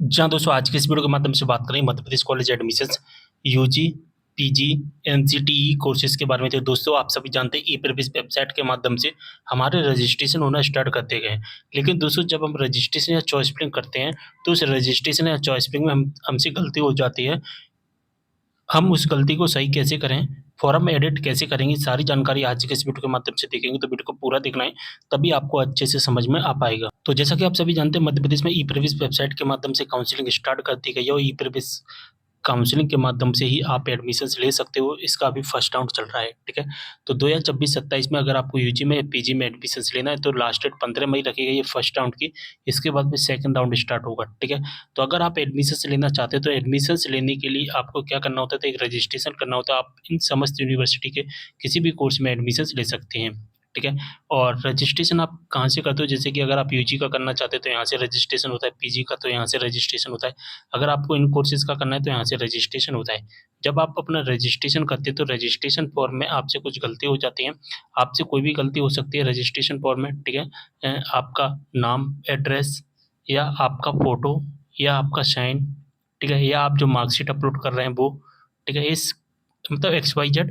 जी हाँ, दोस्तों आज के इस वीडियो के माध्यम से बात करेंगे Madhya Pradesh college admissions UG, PG, NCTE courses के बारे में। तो दोस्तों आप सभी जानते हैं ई-प्रवेश वेबसाइट के माध्यम से हमारे रजिस्ट्रेशन होना स्टार्ट कर दिए गए हैं। लेकिन दोस्तों जब हम रजिस्ट्रेशन या चॉइस फिलिंग करते हैं, तो उस रजिस्ट्रेशन या चॉइस फिलिंग में हमसे गलती हो जाती है। हम उस गलती को सही कैसे करें, फॉर्म एडिट कैसे करेंगे, सारी जानकारी आज के इस वीडियो के माध्यम से देखेंगे। तो वीडियो को पूरा देखना है, तभी आपको अच्छे से समझ में आ पाएगा। तो जैसा कि आप सभी जानते हैं मध्य प्रदेश में ई-प्रवेश वेबसाइट के माध्यम से काउंसलिंग स्टार्ट कर दी गई है और ई-प्रवेश काउंसलिंग के माध्यम से ही आप एडमिशन्स ले सकते हो। इसका अभी फर्स्ट राउंड चल रहा है, ठीक है। तो 2026-27 में अगर आपको यूजी में पीजी में एडमिशन्स लेना है तो लास्ट डेट 15 मई रखी गई है फर्स्ट राउंड की। इसके बाद में सेकंड राउंड स्टार्ट होगा, ठीक है। तो अगर आप एडमिशन्स लेना चाहते हो तो एडमिशन्स लेने के लिए आपको क्या करना होता है, तो एक रजिस्ट्रेशन करना होता है। आप इन समस्त यूनिवर्सिटी के किसी भी कोर्स में एडमिशन्स ले सकते हैं, ठीक है। और रजिस्ट्रेशन आप कहाँ से करते हो, जैसे कि अगर आप यूजी का करना चाहते हैं तो यहाँ से रजिस्ट्रेशन होता है, पीजी का तो यहाँ से रजिस्ट्रेशन होता है। अगर आपको इन कोर्सेज़ का करना है तो यहाँ से रजिस्ट्रेशन होता है। जब आप अपना रजिस्ट्रेशन करते हैं तो रजिस्ट्रेशन फॉर्म में आपसे कुछ गलती हो जाती हैं। आपसे कोई भी गलती हो सकती है रजिस्ट्रेशन फॉर्म में, ठीक है। आपका नाम, एड्रेस या आपका फ़ोटो या आपका साइन, ठीक है, या आप जो मार्कशीट अपलोड कर रहे हैं वो, ठीक है। इस मतलब XYZ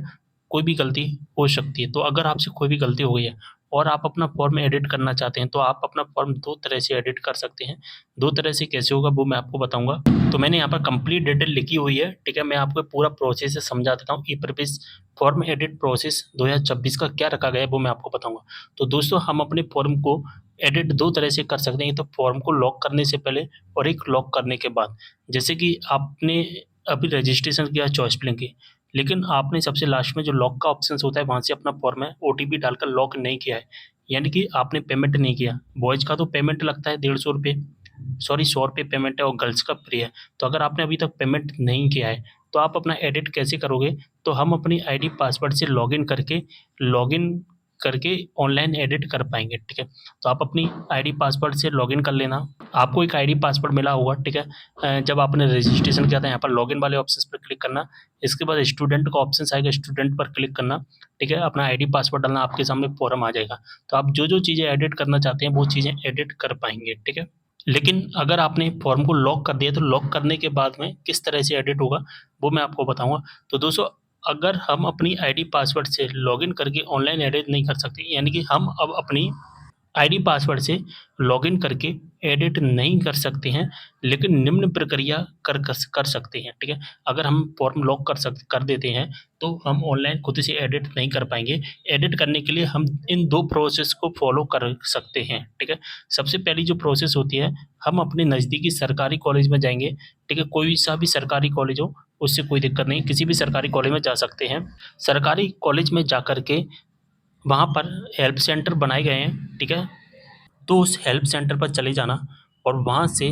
कोई भी गलती हो सकती है। तो अगर आपसे कोई भी गलती हो गई है और आप अपना फॉर्म एडिट करना चाहते हैं, तो आप अपना फॉर्म 2 तरह से एडिट कर सकते हैं। 2 तरह से कैसे होगा वो मैं आपको बताऊँगा। तो मैंने यहाँ पर कंप्लीट डिटेल लिखी हुई है, ठीक है। मैं आपको पूरा प्रोसेस समझा देता हूँ। ई-प्रवेश फॉर्म एडिट प्रोसेस 2026 का क्या रखा गया है वो मैं आपको बताऊँगा। तो दोस्तों हम अपने फॉर्म को एडिट 2 तरह से कर सकते हैं, तो फॉर्म को लॉक करने से पहले और एक लॉक करने के बाद। जैसे कि आपने अभी रजिस्ट्रेशन किया चॉइस फिलिंग की, लेकिन आपने सबसे लास्ट में जो लॉक का ऑप्शंस होता है वहाँ से अपना फॉर्म है ओटीपी डालकर लॉक नहीं किया है, यानी कि आपने पेमेंट नहीं किया। बॉयज़ का तो पेमेंट लगता है 150 रुपये, सॉरी 100 रुपये पेमेंट है और गर्ल्स का फ्री है। तो अगर आपने अभी तक पेमेंट नहीं किया है तो आप अपना एडिट कैसे करोगे, तो हम अपनी आईडी पासवर्ड से लॉगिन करके ऑनलाइन एडिट कर पाएँगे, ठीक है। तो आप अपनी आईडी पासवर्ड से लॉगिन कर लेना। आपको एक आईडी पासवर्ड मिला होगा, ठीक है। जब आपने रजिस्ट्रेशन किया था यहाँ पर लॉगिन वाले ऑप्शंस पर क्लिक करना। इसके बाद स्टूडेंट का ऑप्शंस आएगा, स्टूडेंट पर क्लिक करना, ठीक है। अपना आईडी पासवर्ड डालना, आपके सामने फॉर्म आ जाएगा। तो आप जो-जो चीज़ें एडिट करना चाहते हैं वो चीज़ें एडिट कर पाएँगे, ठीक है। लेकिन अगर आपने फॉर्म को लॉक कर दिया तो लॉक करने के बाद में किस तरह से एडिट होगा वो मैं आपको बताऊँगा। तो दोस्तों अगर हम अपनी आईडी पासवर्ड से लॉगिन करके ऑनलाइन एडिट नहीं कर सकते, यानी कि हम अब अपनी आईडी पासवर्ड से लॉगिन करके एडिट नहीं कर सकते हैं, लेकिन निम्न प्रक्रिया कर सकते हैं, ठीक है। अगर हम फॉर्म लॉक कर देते हैं तो हम ऑनलाइन खुद से एडिट नहीं कर पाएँगे। एडिट करने के लिए हम इन 2 प्रोसेस को फॉलो कर सकते हैं, ठीक है। सबसे पहली जो प्रोसेस होती है, हम अपने नज़दीकी सरकारी कॉलेज में जाएँगे, ठीक है। कोई सा भी सरकारी कॉलेज हो, उससे कोई दिक्कत नहीं, किसी भी सरकारी कॉलेज में जा सकते हैं। सरकारी कॉलेज में जाकर के वहाँ पर हेल्प सेंटर बनाए गए हैं, ठीक है। तो उस हेल्प सेंटर पर चले जाना और वहाँ से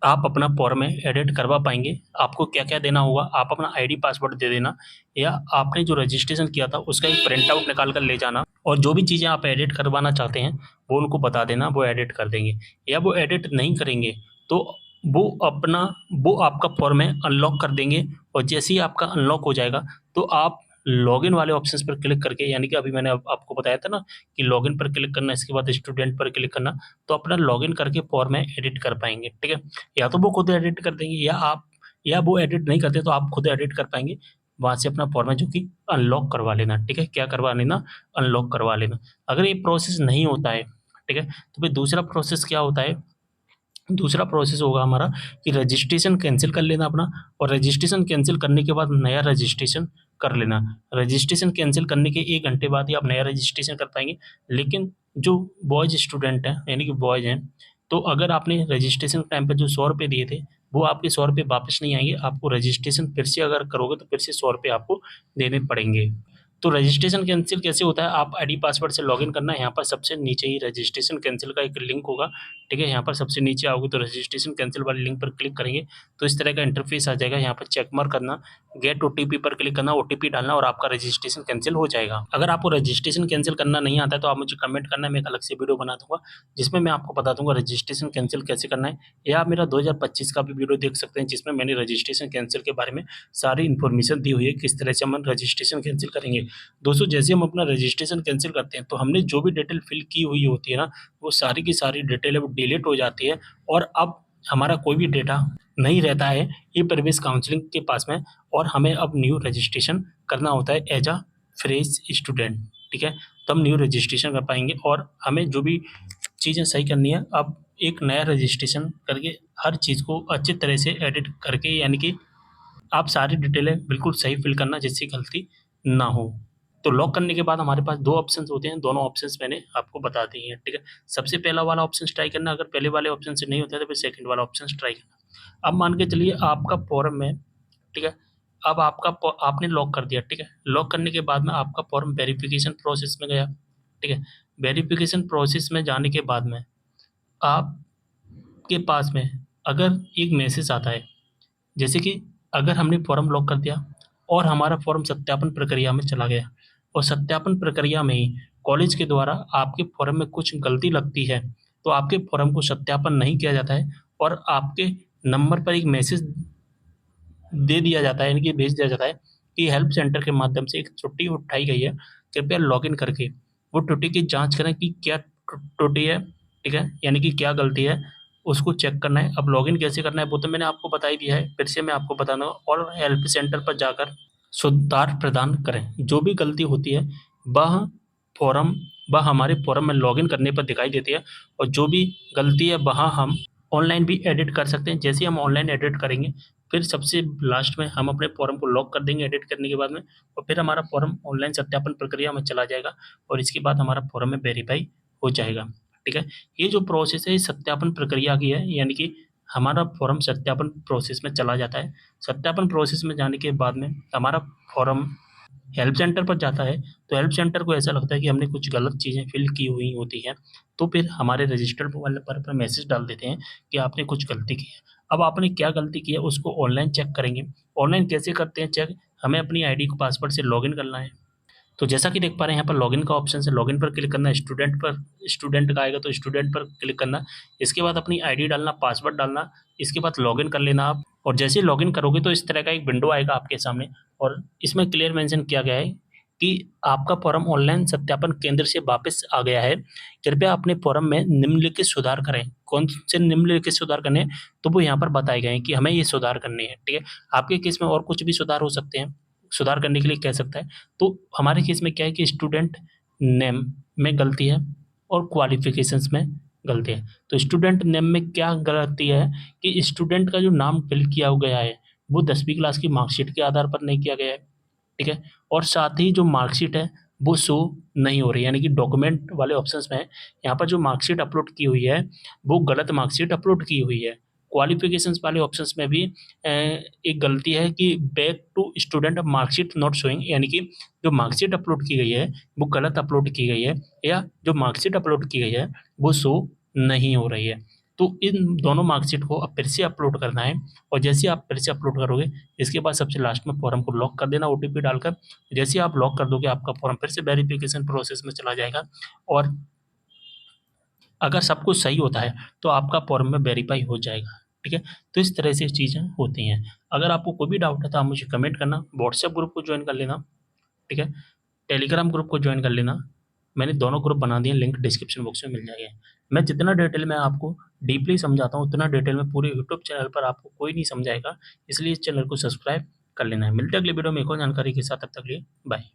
आप अपना फॉर्म में एडिट करवा पाएँगे। आपको क्या-क्या देना होगा, आप अपना आईडी पासवर्ड दे देना या आपने जो रजिस्ट्रेशन किया था उसका एक प्रिंट आउट निकाल कर ले जाना और जो भी चीज़ें आप एडिट करवाना चाहते हैं वो उनको बता देना, वो एडिट कर देंगे। या वो एडिट नहीं करेंगे तो वो आपका फॉर्म है अनलॉक कर देंगे और जैसे ही आपका अनलॉक हो जाएगा तो आप लॉगिन वाले ऑप्शंस पर क्लिक करके, यानी कि अभी मैंने आपको बताया था ना कि लॉगिन पर क्लिक करना, इसके बाद स्टूडेंट पर क्लिक करना, तो अपना लॉगिन करके फॉर्म है एडिट कर पाएँगे, ठीक है। या तो वो खुद एडिट कर देंगे या वो एडिट नहीं करते तो आप खुद एडिट कर पाएँगे। वहाँ से अपना फॉर्म है जो कि अनलॉक करवा लेना, ठीक है। क्या करवा लेना? अनलॉक करवा लेना। अगर ये प्रोसेस नहीं होता है, ठीक है, तो फिर दूसरा प्रोसेस क्या होता है, दूसरा प्रोसेस होगा हमारा कि रजिस्ट्रेशन कैंसल कर लेना अपना और रजिस्ट्रेशन कैंसल करने के बाद नया रजिस्ट्रेशन कर लेना। रजिस्ट्रेशन कैंसल करने के 1 घंटे बाद ही आप नया रजिस्ट्रेशन कर पाएँगे। लेकिन जो बॉयज़ स्टूडेंट हैं, यानी कि बॉयज़ हैं, तो अगर आपने रजिस्ट्रेशन के टाइम पे जो 100 रुपए दिए थे, वो आपके 100 रुपए वापस नहीं आएँगे। आपको रजिस्ट्रेशन फिर से अगर करोगे तो फिर से 100 रुपए आपको देने पड़ेंगे। तो रजिस्ट्रेशन कैंसल कैसे होता है, आप आईडी पासवर्ड से लॉगिन करना है, यहाँ पर सबसे नीचे ही रजिस्ट्रेशन कैंसल का एक लिंक होगा, ठीक है। यहाँ पर सबसे नीचे आओगे तो रजिस्ट्रेशन कैंसल वाले लिंक पर क्लिक करेंगे तो इस तरह का इंटरफेस आ जाएगा। यहाँ पर चेक मार्क करना, गेट ओटीपी पर क्लिक करना, ओटीपी डालना और आपका रजिस्ट्रेशन कैंसल हो जाएगा। अगर आपको रजिस्ट्रेशन कैंसल करना नहीं आता है तो आप मुझे कमेंट करना, मैं एक अलग से वीडियो बना दूंगा जिसमें मैं आपको बता दूंगा रजिस्ट्रेशन कैंसिल कैसे करना है। या आप मेरा 2025 का भी वीडियो देख सकते हैं जिसमें मैंने रजिस्ट्रेशन कैंसिल के बारे में सारी इन्फॉर्मेशन दी हुई है, किस तरह से हम रजिस्ट्रेशन कैंसिल करेंगे। दोस्तों जैसे हम अपना रजिस्ट्रेशन कैंसिल करते हैं तो हमने जो भी डिटेल फिल की हुई होती है ना, वो सारी की सारी डिटेल है वो डिलीट हो जाती है और अब हमारा कोई भी डेटा नहीं रहता है ई प्रवेश काउंसलिंग के पास में, और हमें अब न्यू रजिस्ट्रेशन करना होता है एज अ फ्रेश स्टूडेंट, ठीक है। तो हम न्यू रजिस्ट्रेशन कर पाएंगे, और हमें जो भी चीज़ें सही करनी है, अब एक नया रजिस्ट्रेशन करके हर चीज़ को अच्छी तरह से एडिट करके, यानी कि आप सारी डिटेलें बिल्कुल सही फिल करना जिससे गलती ना हो। तो लॉक करने के बाद हमारे पास 2 ऑप्शंस होते हैं, दोनों ऑप्शंस मैंने आपको बता दिए हैं, ठीक है। सबसे पहला वाला ऑप्शंस ट्राई करना, अगर पहले वाले ऑप्शन से नहीं होता है तो फिर सेकंड वाला ऑप्शंस ट्राई करना। अब मान के चलिए आपका फॉर्म में, ठीक है, अब आपने लॉक कर दिया, ठीक है। लॉक करने के बाद में आपका फॉर्म वेरिफिकेशन प्रोसेस में गया, ठीक है। वेरिफिकेशन प्रोसेस में जाने के बाद में आपके पास में अगर एक मैसेज आता है, जैसे कि अगर हमने फॉर्म लॉक कर दिया और हमारा फॉर्म सत्यापन प्रक्रिया में चला गया, और सत्यापन प्रक्रिया में ही कॉलेज के द्वारा आपके फॉर्म में कुछ गलती लगती है, तो आपके फॉर्म को सत्यापन नहीं किया जाता है और आपके नंबर पर एक मैसेज दे दिया जाता है, यानी कि भेज दिया जाता है कि हेल्प सेंटर के माध्यम से एक त्रुटि उठाई गई है, कृपया लॉगिन करके वो त्रुटि की जांच करें कि क्या त्रुटि है, ठीक है, यानी कि क्या गलती है, उसको चेक करना है। अब लॉगिन कैसे करना है वो तो मैंने आपको बता ही दिया है, फिर से मैं आपको बता दूंगा, और हेल्प सेंटर पर जाकर सुधार प्रदान करें। जो भी गलती होती है वह फॉर्म वह हमारे फॉर्म में लॉगिन करने पर दिखाई देती है, और जो भी गलती है वह हम ऑनलाइन भी एडिट कर सकते हैं। जैसे ही हम ऑनलाइन एडिट करेंगे, फिर सबसे लास्ट में हम अपने फॉर्म को लॉक कर देंगे एडिट करने के बाद में, और फिर हमारा फॉर्म ऑनलाइन सत्यापन प्रक्रिया में चला जाएगा, और इसके बाद हमारा फॉर्म में वेरीफाई हो जाएगा, ठीक है। ये जो प्रोसेस है ये सत्यापन प्रक्रिया की है, यानी कि हमारा फॉर्म सत्यापन प्रोसेस में चला जाता है। सत्यापन प्रोसेस में जाने के बाद में हमारा फॉर्म हेल्प सेंटर पर जाता है, तो हेल्प सेंटर को ऐसा लगता है कि हमने कुछ गलत चीज़ें फिल की हुई होती हैं, तो फिर हमारे रजिस्टर्ड मोबाइल नंबर पर मैसेज डाल देते हैं कि आपने कुछ गलती की है। अब आपने क्या गलती की है उसको ऑनलाइन चेक करेंगे। ऑनलाइन कैसे करते हैं चेक? हमें अपनी आईडी को पासवर्ड से लॉगिन करना है। तो जैसा कि देख पा रहे हैं यहाँ पर लॉगिन का ऑप्शन है, लॉगिन पर क्लिक करना है, स्टूडेंट का आएगा तो स्टूडेंट पर क्लिक करना। इसके बाद अपनी आईडी डालना, पासवर्ड डालना, इसके बाद लॉगिन कर लेना आप, और जैसे ही लॉगिन करोगे तो इस तरह का एक विंडो आएगा आपके सामने, और इसमें क्लियर मेंशन किया गया है कि आपका फॉर्म ऑनलाइन सत्यापन केंद्र से वापस आ गया है, कृपया अपने फॉर्म में निम्नलिखित सुधार करें। कौन से निम्नलिखित सुधार करने हैं? तो वो यहाँ पर बताए गए हैं कि हमें ये सुधार करने हैं, ठीक है। आपके केस में और कुछ भी सुधार हो सकते हैं, सुधार करने के लिए कह सकता है। तो हमारे केस में क्या है कि स्टूडेंट नेम में गलती है और क्वालिफिकेशंस में गलती है। तो स्टूडेंट नेम में क्या गलती है कि स्टूडेंट का जो नाम फिल किया गया है वो 10वीं क्लास की मार्कशीट के आधार पर नहीं किया गया है, ठीक है। और साथ ही जो मार्कशीट है वो शो नहीं हो रही है, यानी कि डॉक्यूमेंट वाले ऑप्शंस में यहाँ पर जो मार्कशीट अपलोड की हुई है वो गलत मार्कशीट अपलोड की हुई है। क्वालिफिकेशंस वाले ऑप्शंस में भी एक गलती है कि back to student marksheet not showing, यानी कि जो मार्कशीट अपलोड की गई है वो गलत अपलोड की गई है, या जो मार्कशीट अपलोड की गई है वो शो नहीं हो रही है। तो इन दोनों मार्कशीट को अब फिर से अपलोड करना है, और जैसे ही आप फिर से अपलोड करोगे इसके बाद सबसे लास्ट में फॉर्म को लॉक कर देना ओटीपी डालकर। जैसे ही आप लॉक कर दोगे आपका फॉर्म फिर से वेरिफिकेशन प्रोसेस में चला जाएगा, और अगर सब कुछ सही होता है तो आपका फॉर्म में वेरीफाई हो जाएगा, ठीक है। तो इस तरह से चीज़ें होती हैं। अगर आपको कोई भी डाउट है तो आप मुझे कमेंट करना, व्हाट्सएप ग्रुप को ज्वाइन कर लेना, ठीक है, टेलीग्राम ग्रुप को ज्वाइन कर लेना। मैंने दोनों ग्रुप बना दिए, लिंक डिस्क्रिप्शन बॉक्स में मिल जाएगा। मैं जितना डिटेल में आपको डीपली समझाता हूँ उतना डिटेल में पूरे यूट्यूब चैनल पर आपको कोई नहीं समझाएगा, इसलिए इस चैनल को सब्सक्राइब कर लेना है। मिलते हैं अगली वीडियो में एक और जानकारी के साथ, तब तक के लिए बाय।